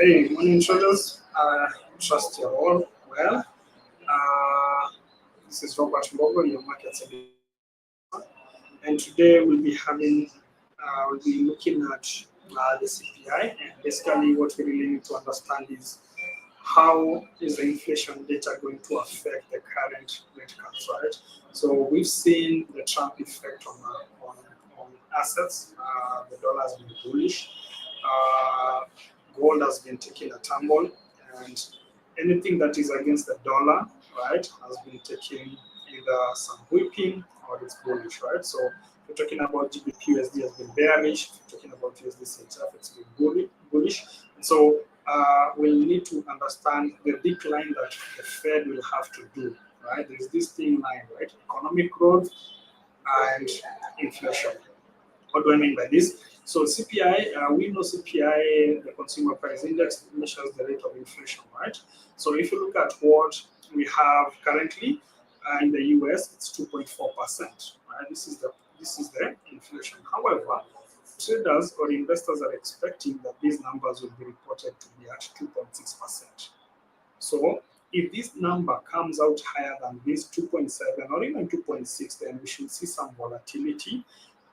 Hey, morning traders. Trust you're all well. This is Robert Mbogo, your market editor, and today we'll be looking at the CPI. And basically, what we really need to understand is how is the inflation data going to affect the current rate cuts, right? So we've seen the Trump effect on assets. The dollar has been bullish. Uh, Gold has been taking a tumble, and anything that is against the dollar, right, has been taking either some whipping or it's bullish, right? So if you're talking about GBP USD has been bearish. If you're talking about USDCHF, it's been bullish. And so we'll need to understand the decline that the Fed will have to do, right? There's this thin line, right? Economic growth and inflation. What do I mean by this? So CPI, we know CPI, the Consumer Price Index, measures the rate of inflation, right? So if you look at what we have currently in the US, it's 2.4%, right? This is the inflation. However, traders or investors are expecting that these numbers will be reported to be at 2.6%. So if this number comes out higher than this 2.7 or even 2.6, then we should see some volatility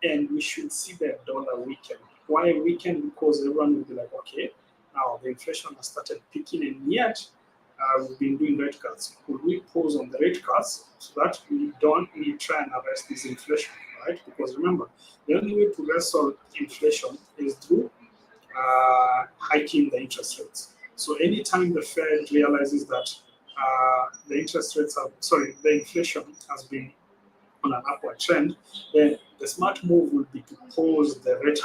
and we should see the dollar weaken. Why weaken? Because everyone will be like, okay, now the inflation has started peaking, and yet we've been doing rate cuts. Could we pause on the rate cuts so that we don't really try and arrest this inflation, right? Because remember, the only way to wrestle inflation is through hiking the interest rates. So anytime the Fed realizes that the inflation has been on an upward trend, then the smart move would be to pause the rate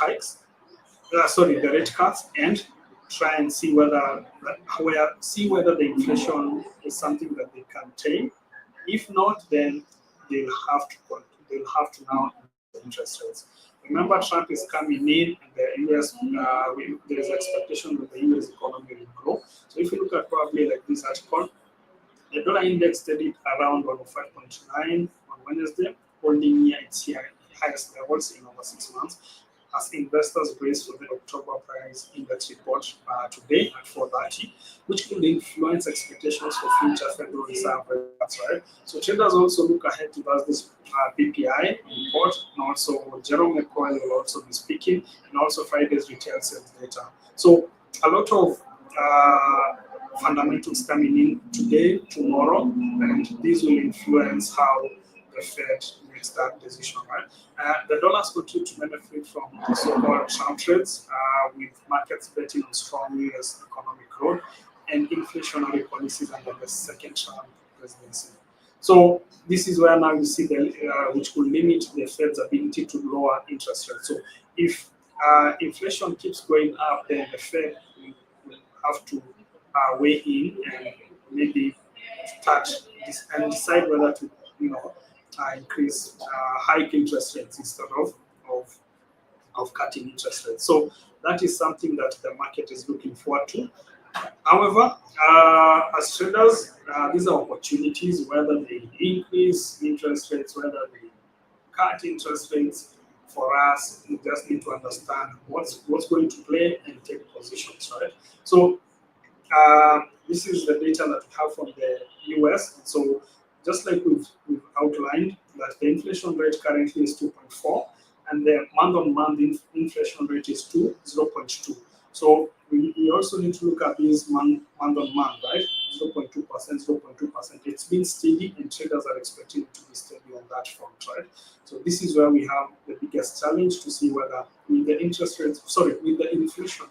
the rate cuts, and try and see whether the inflation is something that they can tame. If not, then they'll have to now increase the interest rates. Remember, Trump is coming in, and the US there is expectation that the US economy will grow. So if you look at probably like this article, the dollar index steadied around 105.9 on Wednesday, holding near its highest levels in over 6 months, as investors brace for the October price index report today at 4:30, which could influence expectations for future Federal Reserve rate cuts, right? So traders also look ahead to this PPI report, and also Jerome McCoy will also be speaking, and also Friday's retail sales data. So a lot of fundamentals coming in today, tomorrow, and these will influence how the Fed makes that decision, right? The dollars continue to benefit from the so-called Trump trades, with markets betting on strong US economic growth and inflationary policies under the second Trump presidency. So this is where now you see which will limit the Fed's ability to lower interest rates. So if inflation keeps going up, then the Fed will have to weigh in and maybe decide whether to increase hike interest rates instead of cutting interest rates. So that is something that the market is looking forward to. However, as traders, these are opportunities, whether they increase interest rates, whether they cut interest rates. For us, we just need to understand what's going to play and take positions, right? So this is the data that we have from the US. So just like we've outlined, that the inflation rate currently is 2.4, and the month-on-month inflation rate is 0.2. So we also need to look at this month-on-month, right? 0.2%, 0.2%. It's been steady, and traders are expecting it to be steady on that front, right? So this is where we have the biggest challenge to see whether with the inflation,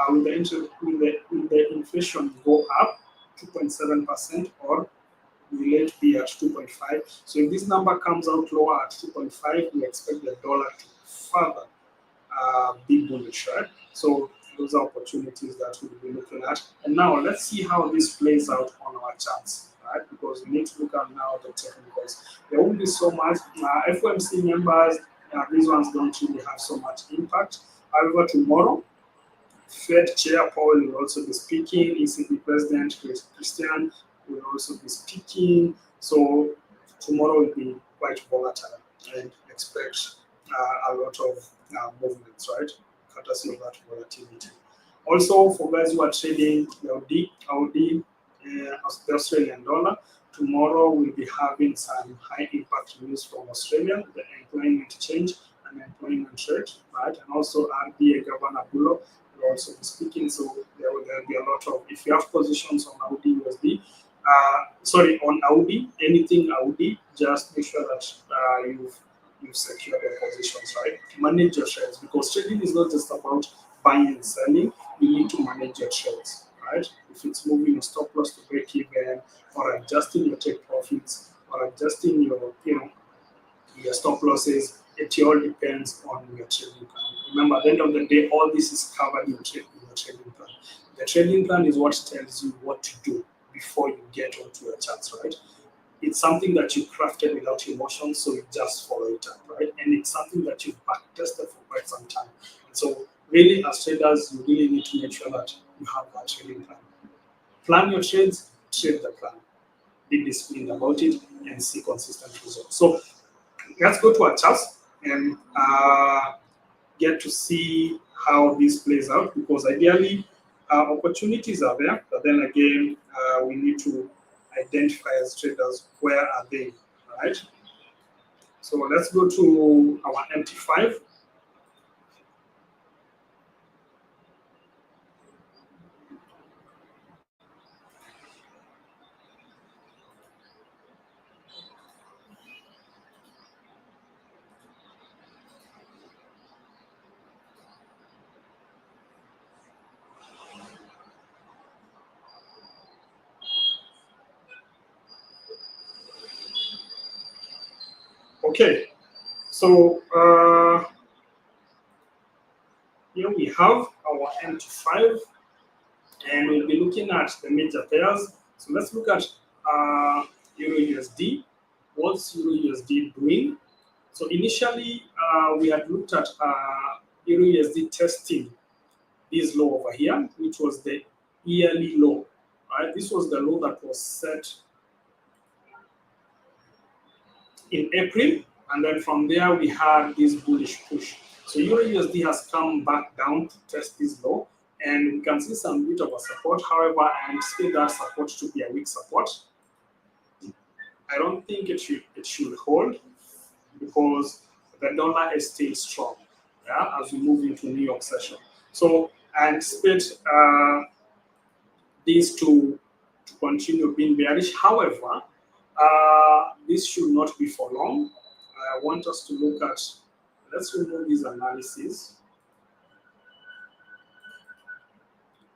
will the inflation go up 2.7%, or will it be at 2.5? So if this number comes out lower at 2.5, we expect the dollar to further be bullish, right? So those are opportunities that we'll be looking at. And now let's see how this plays out on our charts, right? Because we need to look at now the technicals. There won't be so much FOMC members. These ones don't really have so much impact. However, tomorrow, Fed Chair Powell will also be speaking. ECB President Christian will also be speaking. So tomorrow will be quite volatile, and expect a lot of movements, right? Courtesy of that volatility. Also, for guys who are trading the AUD, the Australian dollar, tomorrow we'll be having some high impact news from Australia, the employment change and employment rate, right? And also RBA Governor Bullock will also be speaking. So there'll be a lot of, if you have positions on AUD USD, on AUD, anything AUD, just make sure that you've secured your positions, right? Manage your trades, because trading is not just about buying and selling. You need to manage your trades, right? If it's moving a stop loss to break even, or adjusting your take profits, or adjusting your stop losses, it all depends on your trading plan. Remember, at the end of the day, all this is covered in your trading plan. The trading plan is what tells you what to do before you get onto your charts, right? It's something that you crafted without emotion, so you just follow it up, right? And it's something that you've back tested for quite some time. So really, as traders, you really need to make sure that you have that trading plan. Plan your trades, trade the plan. Be disciplined about it, and see consistent results. So let's go to our charts and get to see how this plays out, because ideally opportunities are there, but then again we need to identify as traders where are they, right? So let's go to our MT5. Okay, so here we have our MT5, and we'll be looking at the major pairs. So let's look at EURUSD. What's EURUSD doing? So initially, we had looked at EURUSD testing this low over here, which was the yearly low, right? This was the low that was set in April, and then from there we had this bullish push. So EURUSD has come back down to test this low, and we can see some bit of a support. However, I anticipate that support to be a weak support. I don't think it should hold, because the dollar is still strong, yeah, as we move into New York session. So I anticipate these to continue being bearish. However, this should not be for long. I want us to look at, let's remove these analyses.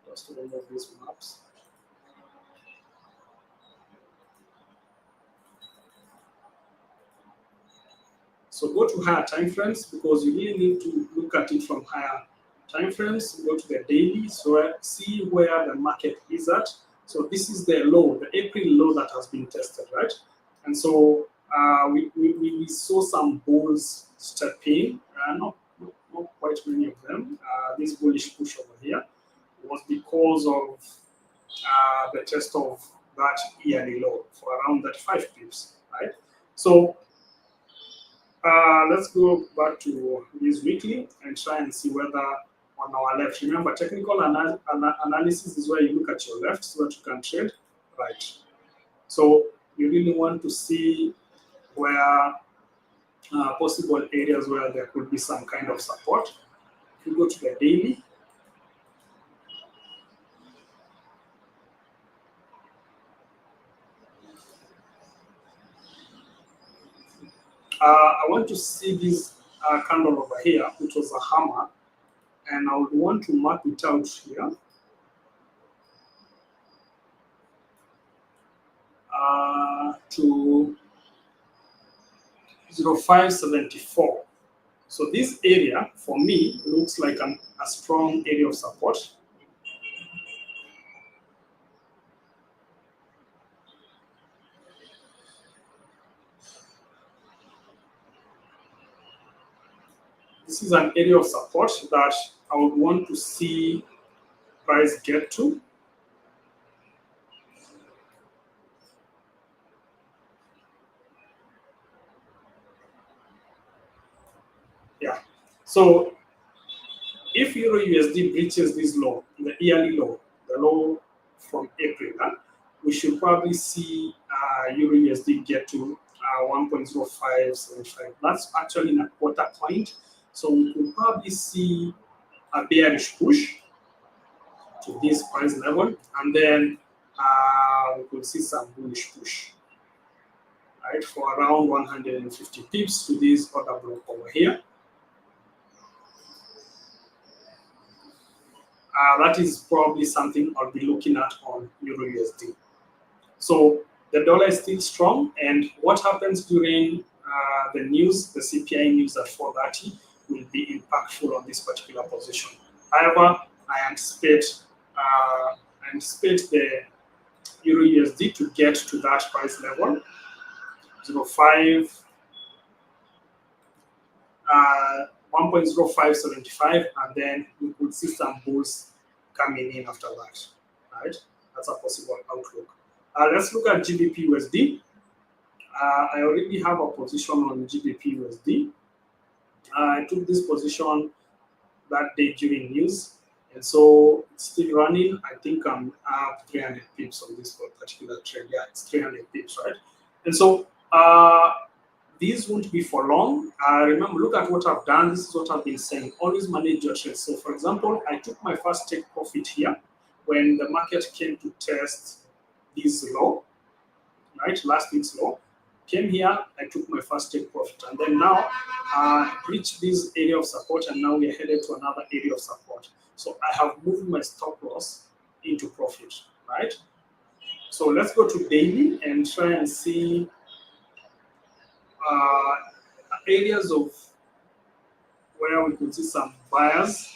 Just to remove these maps. So go to higher time frames, because you really need to look at it from higher time frames. Go to the daily, so see where the market is at. So this is the low, the April low that has been tested, right? And so we saw some bulls step in, not quite many of them. This bullish push over here was because of the test of that yearly low for around that 5 pips, right? So let's go back to this weekly and try and see whether on our left. Remember, technical analysis is where you look at your left so that you can trade right. So you really want to see where possible areas where there could be some kind of support. If you go to the daily, I want to see this candle over here, which was a hammer, and I would want to mark it out here. To 0574. So this area for me looks like a strong area of support. This is an area of support that I would want to see price get to. Yeah. So If Euro USD breaches this low, the yearly low, the low from April, we should probably see Euro USD get to 1.0575. That's actually in a quarter point. So we could probably see a bearish push to this price level, and then we could see some bullish push, right, for around 150 pips to this order block over here. That is probably something I'll be looking at on Euro USD. So the dollar is still strong, and what happens during the news, the CPI news at 4:30, will be impactful on this particular position. However, I anticipate the Euro USD to get to that price level, 1.0575, and then we could see some bulls coming in after that, right? That's a possible outlook. Let's look at GBP USD. I already have a position on GBP USD. I took this position that day during news, and so it's still running. I think I'm up 300 pips on this particular trade. Yeah, it's 300 pips, right? And so these won't be for long. Remember, look at what I've done. This is what I've been saying. Always manage your trades. So, for example, I took my first take profit here when the market came to test this low, right? Last week's low. Came here, I took my first take profit, and then now reached this area of support, and now we are headed to another area of support. So I have moved my stop loss into profit, right? So let's go to daily and try and see areas of where we could see some buyers.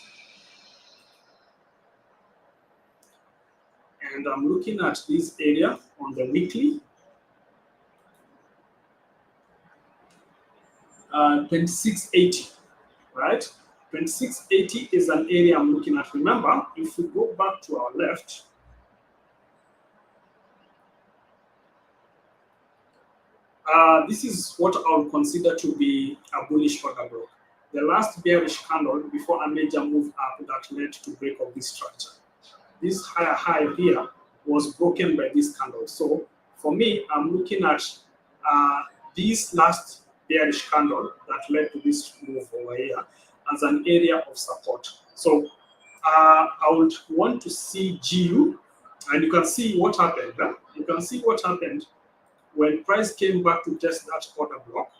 And I'm looking at this area on the weekly. 2680, right? 2680 is an area I'm looking at. Remember, if we go back to our left, this is what I would consider to be a bullish order block. The last bearish candle before a major move up that led to break of this structure. This higher high here was broken by this candle. So for me, I'm looking at this last bearish candle that led to this move over here as an area of support. So I would want to see GU, and you can see what happened. You can see what happened when price came back to test that order block.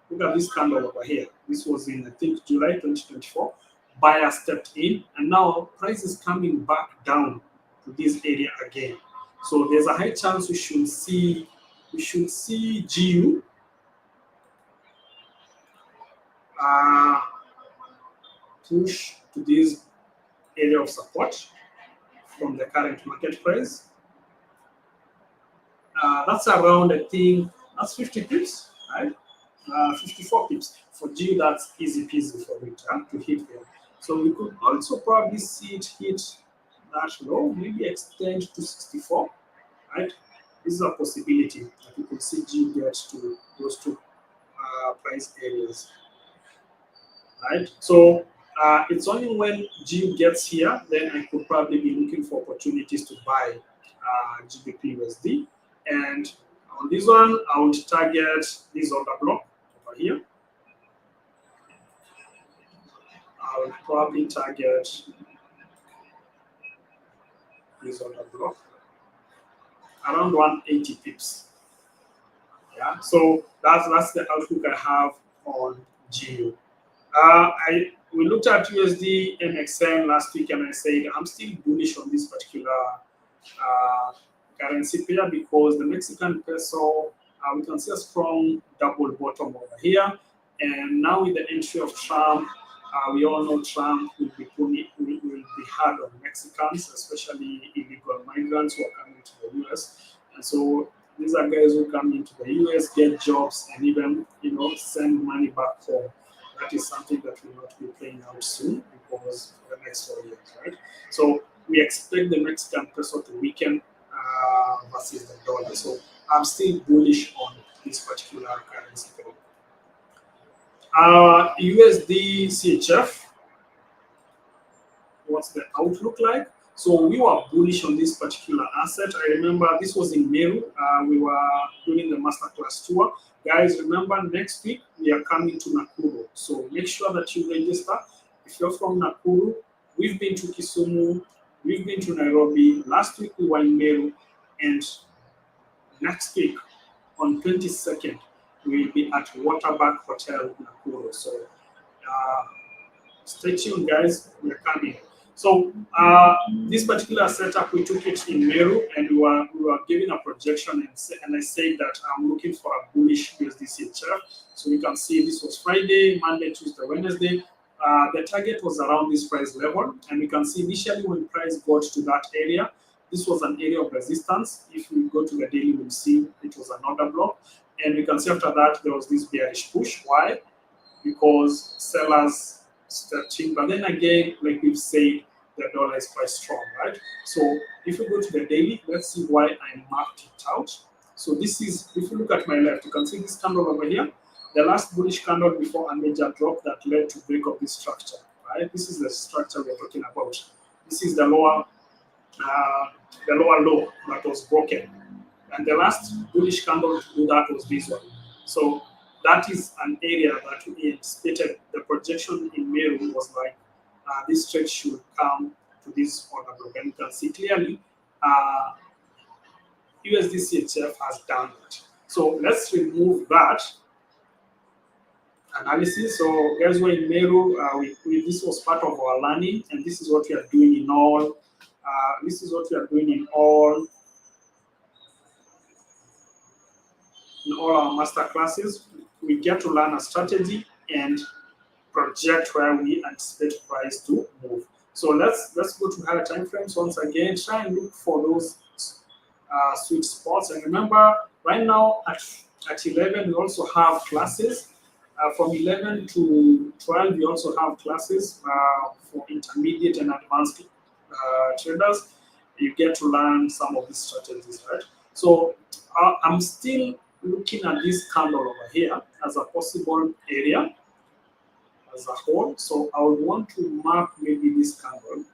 Look at this candle over here. This was in, I think, July 2024. Buyer stepped in, and now price is coming back down to this area again. So there's a high chance we should see GU push to this area of support from the current market price. That's around, I think, that's 50 pips, right? 54 pips. For GU, that's easy peasy for it to hit there. So we could also probably see it hit that low, maybe extend to 64, right? This is a possibility that we could see GU get to those two price areas, right? So it's only when GU gets here, then I could probably be looking for opportunities to buy GBP USD. And on this one, I would target this order block over here. I would probably target this order block around 180 pips. Yeah, so that's the outlook I have on GU. We looked at USD MXN last week, and I said I'm still bullish on this particular currency pair because the Mexican peso, we can see a strong double bottom over here. And now with the entry of Trump, we all know Trump will be hard on Mexicans, especially illegal migrants who are coming to the US. And so these are guys who come into the US, get jobs, and even send money back home. That is something that will not be playing out soon because for the next 4 years, right? So we expect the Mexican peso to weaken versus the dollar. So I'm still bullish on this particular currency. USD CHF. what's the outlook like. So we were bullish on this particular asset. I remember this was in Meru. We were doing the masterclass tour. Guys, remember next week we are coming to Nakuru. So make sure that you register. If you're from Nakuru, we've been to Kisumu, we've been to Nairobi. Last week we were in Meru, and next week on 22nd we'll be at Waterback Hotel Nakuru. So stay tuned, guys. We're coming. So this particular setup, we took it in Meru, and we were giving a projection, and I said that I'm looking for a bullish USDCHF. So you can see this was Friday, Monday, Tuesday, Wednesday. The target was around this price level, and we can see initially when price got to that area, this was an area of resistance. If we go to the daily, we'll see it was an order block, and we can see after that there was this bearish push. Why? Because sellers stretching, but then again, like we've said, the dollar is quite strong, right? So if you go to the daily, let's see why I marked it out. So this is, if you look at my left, you can see this candle over here, the last bullish candle before a major drop that led to break of this structure, right? This is the structure we're talking about. This is the lower low that was broken, and the last bullish candle to do that was this one. So that is an area that we anticipated. The projection in Meru was like this trade should come to this order block, and you can see clearly USDCHF has done it. So let's remove that analysis. So guys, we're in Meru. This was part of our learning, and this is what we are doing in all. This is what we are doing in all our master classes. We get to learn a strategy and project where we anticipate price to move. So let's go to higher time frames once again. Try and look for those sweet spots. And remember, right now at 11 we also have classes. From 11 to 12 we also have classes for intermediate and advanced traders. You get to learn some of these strategies, right? So I'm still looking at this candle over here as a possible area as a whole. So I would want to mark maybe this candle.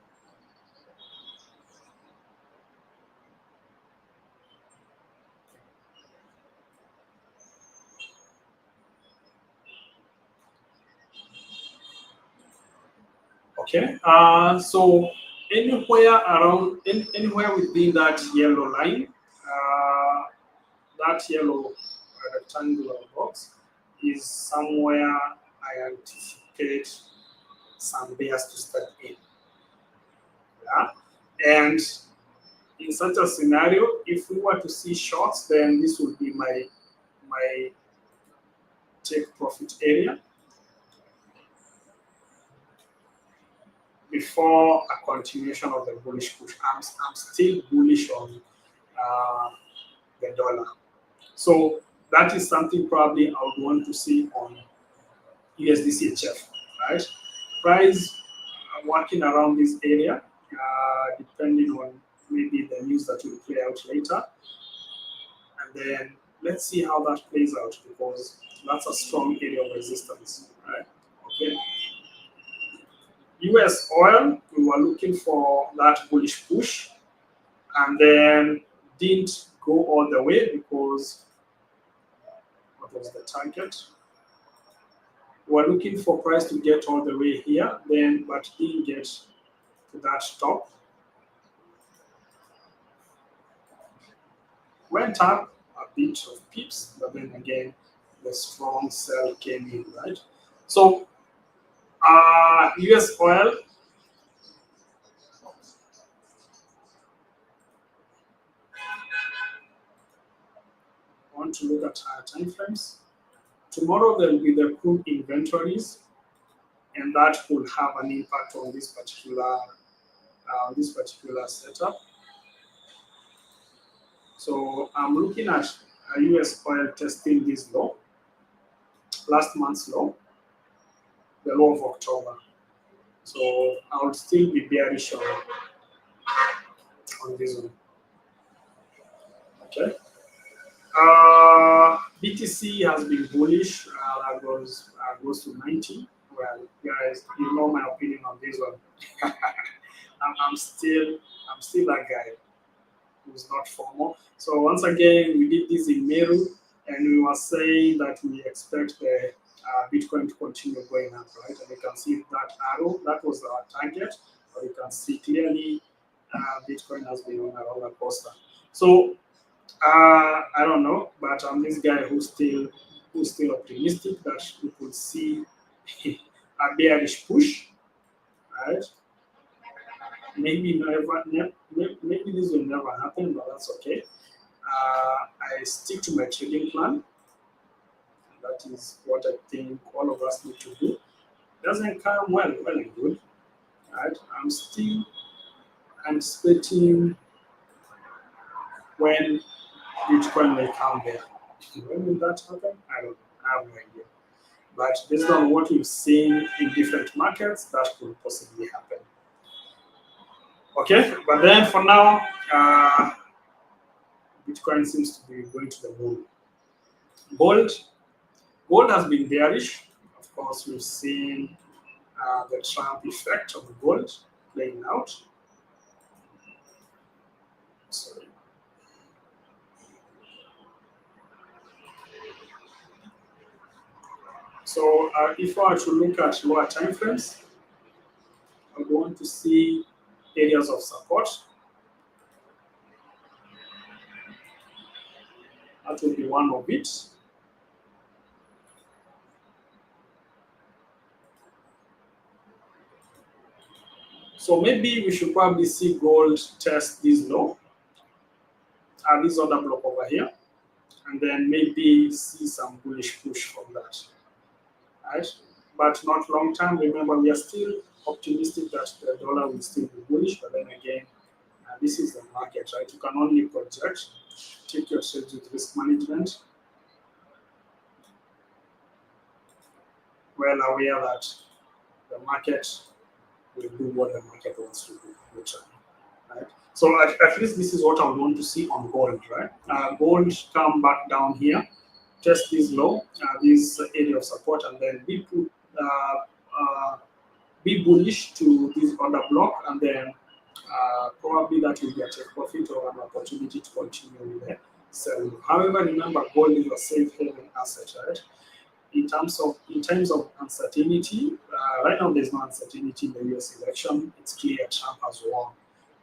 Okay, so anywhere within that yellow line, that yellow rectangular box is somewhere I anticipate some bears to step in. Yeah, and in such a scenario, if we were to see shorts, then this would be my take profit area before a continuation of the bullish push. I'm still bullish on the dollar. So that is something probably I would want to see on USDCHF, right? Price working around this area, depending on maybe the news that will play out later. And then let's see how that plays out, because that's a strong area of resistance, right? Okay. US oil, we were looking for that bullish push, and then didn't go all the way because what was the target? We were looking for price to get all the way here, then but didn't get to that top. Went up a bit of pips, but then again the strong sell came in, right? So US oil, I want to look at higher time frames. Tomorrow there will be the crude inventories, and that will have an impact on this particular setup. So I'm looking at US oil testing this low, last month's low, the low of October. So I would still be bearish on this one. Okay. BTC has been bullish. That goes to 90. Well, guys, you know my opinion on this one. I'm still that guy who's not formal. So once again, we did this in Meru, and we were saying that we expect the Bitcoin to continue going up, right? And you can see that arrow, that was our target, but you can see clearly Bitcoin has been on a roller coaster. So I don't know, but I'm this guy who's still optimistic that we could see a bearish push, right? Maybe this will never happen, but that's okay. I stick to my trading plan. That is what I think all of us need to do. Doesn't come well and good, right? I'm still anticipating when Bitcoin may come there. When will that happen? I don't know. I have no idea. But based on what we've seen in different markets, that could possibly happen. Okay, but then for now, Bitcoin seems to be going to the moon. Gold, gold has been bearish. Of course, we've seen the Trump effect of gold playing out. Sorry. So if I were to look at lower time frames, I would want to see areas of support. That would be one of it. So maybe we should probably see gold test this low, this other block over here, and then maybe see some bullish push from that, right? But not long term. Remember, we are still optimistic that the dollar will still be bullish, but then again, this is the market, right? You can only project, take your trades with risk management, well aware that the market will do what the market wants to do, right? So at least this is what I would want to see on gold, right? Gold come back down here, test this low, this area of support, and then be bullish to this other block, and then probably that will get a profit or an opportunity to continue with the selling. However, remember, gold is a safe haven asset, right? In terms of uncertainty, right now there's no uncertainty in the US election. It's clear Trump has won.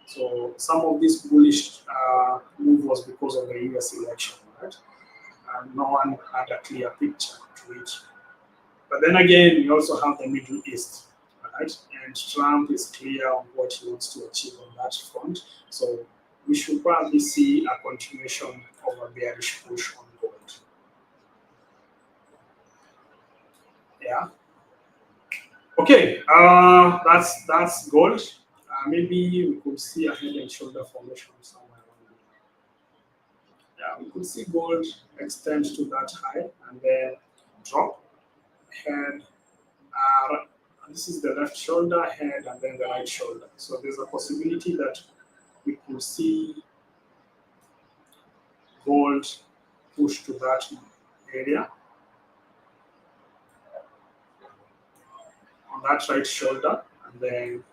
So some of this bullish move was because of the US election, right? And no one had a clear picture to it. But then again, we also have the Middle East, right? And Trump is clear on what he wants to achieve on that front. So we should probably see a continuation of a bearish push on gold. Yeah. Okay. That's gold. Maybe we could see a head and shoulder formation somewhere around here. Yeah, we could see gold extend to that high and then drop head. This is the left shoulder, head, and then the right shoulder. So there's a possibility that we could see gold push to that area on that right shoulder and then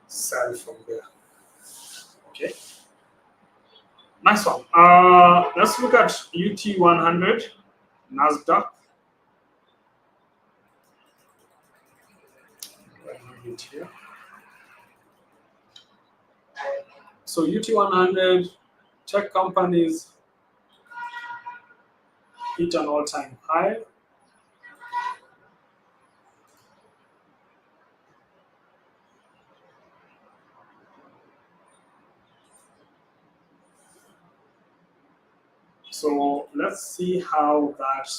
sell from there. Okay. Nice one. Let's look at UT 100, Nasdaq. Here. So UT 100 tech companies hit an all-time high. So let's see how that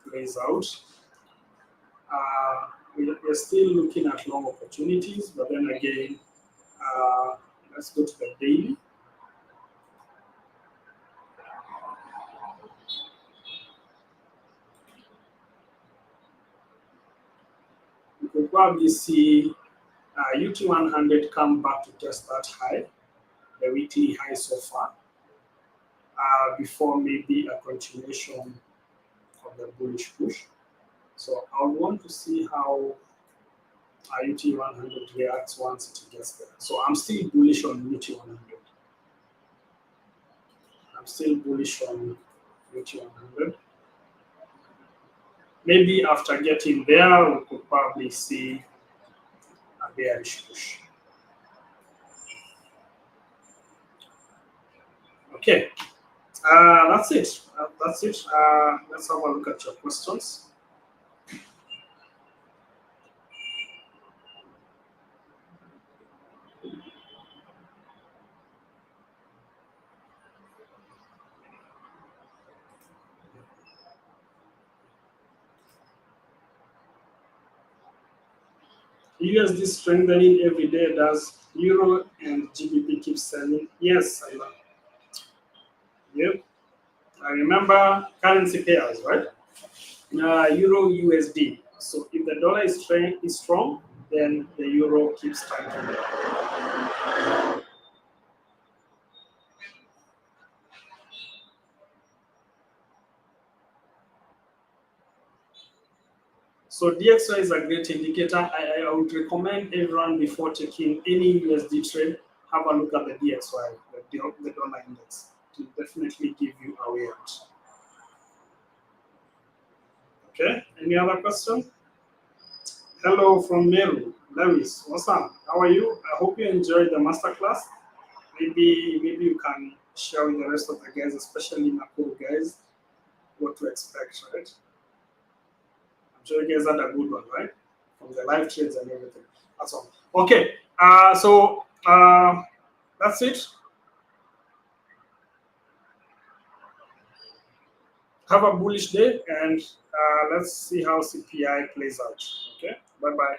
plays out. We're still looking at long opportunities, but then again, let's go to the daily. We could probably see UT 100 come back to test that high, the weekly high so far, before maybe a continuation of the bullish push. So I would want to see how UT 100 reacts once it gets there. So I'm still bullish on UT 100. I'm still bullish on UT 100. Maybe after getting there, we could probably see a bearish push. Okay, that's it. That's it. Let's have a look at your questions. USD strengthening every day. Does Euro and GBP keep selling? Yes, I know. Yep. I remember currency pairs, right? Euro USD. So if the dollar is strong, then the euro keeps strengthening. So DXY is a great indicator. I would recommend everyone before taking any USD trade, have a look at the DXY, the dollar index. It will definitely give you a way out. Okay, any other question? Hello from Meru. Lewis, what's up? How are you? I hope you enjoyed the masterclass. Maybe you can share with the rest of the guys, especially Nakuru guys, what to expect, right? I'm sure you guys had a good one, right? From the live trades and everything. That's all. Okay. That's it. Have a bullish day, and let's see how CPI plays out. Okay. Bye bye.